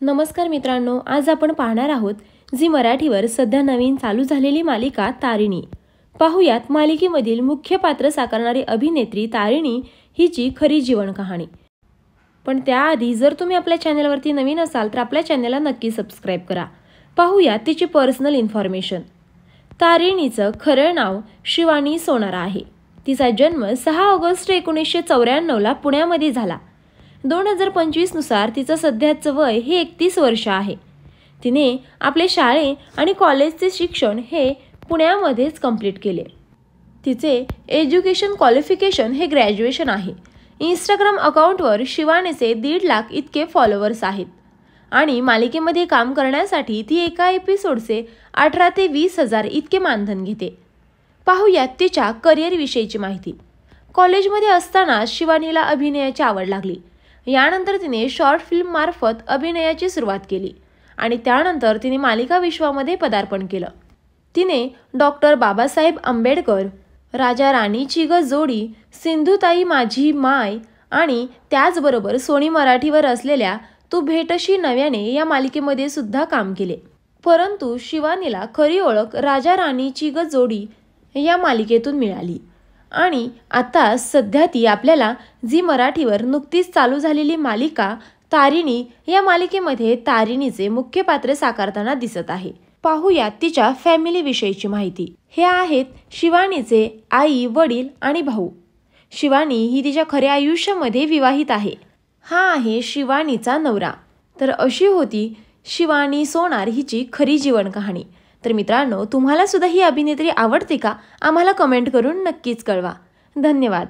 नमस्कार मित्रांनो, आज आपण पाहणार आहोत झी मराठीवर सध्या नवीन चालू झालेली मालिका तारिणी। पाहुयात मालिकेमधील मुख्य पात्र साकारणारी अभिनेत्री तारिणी हिची खरी जीवन कहाणी। पण त्याआधी जर तुम्ही आपल्या चॅनलवरती नवीन असाल तर आपल्या चॅनलला नक्की सबस्क्राइब करा। पाहुयात तिची पर्सनल इन्फॉर्मेशन। तारिणीचं खरं नाव शिवानी सोनारा आहे। तिचा जन्म 6 ऑगस्ट 1994 ला पुण्यामध्ये झाला। 2025 नुसार तिचं सध्याचं वय हे 31 वर्ष आहे। तिने आपले शाळे आणि कॉलेजचे शिक्षण हे पुण्यामध्येच कंप्लीट केले। तिचे एज्युकेशन क्वालिफिकेशन हे ग्रॅज्युएशन आहे। इंस्टाग्राम अकाउंटवर शिवानीचे 1.5 लाख इतके फॉलोअर्स आहेत आणि मालिकेमध्ये काम करण्यासाठी ती एका एपिसोडचे 18 ते 20 हजार इतके मानधन घेते। पाहुयात तिच्या करिअर विषयीची माहिती। कॉलेजमध्ये असताना शिवानीला अभिनयाची आवड लागली। यानंतर तिने शॉर्ट फिल्म मार्फत अभिनयाची सुरुवात केली आणि त्यानंतर तिने मालिका विश्वामध्ये पदार्पण केलं। तिने डॉक्टर बाबासाहेब आंबेडकर, राजा राणीची ग जोडी, सिंधुताई माझी माय आणि त्याचबरोबर सोनी मराठीवर असलेल्या तू भेटशी नव्याने या मालिकेमध्ये सुद्धा काम केले। परंतु शिवानीला खरी ओळख राजा राणीची ग जोडी या मालिकेतून मिळाली आणि आता सध्या ती आपल्याला झी मराठीवर नुकतीच चालू झालेली मालिका तारिणी या मालिकेमध्ये तारिणीचे मुख्य पात्र साकारताना दिसत आहे। पाहुयात तिच्या फॅमिली विषयीची माहिती। हे आहेत शिवानीचे आई, वडील आणि भाऊ। शिवानी ही तिच्या खऱ्या आयुष्यामध्ये विवाहित आहे। हा आहे शिवानीचा नवरा। तर अशी होती शिवानी सोनार हिची खरी जीवन कहाणी। तर मित्रांनो, तुम्हाला सुद्धा ही अभिनेत्री आवडते का? आम्हाला कमेंट करून नक्कीच कळवा। धन्यवाद।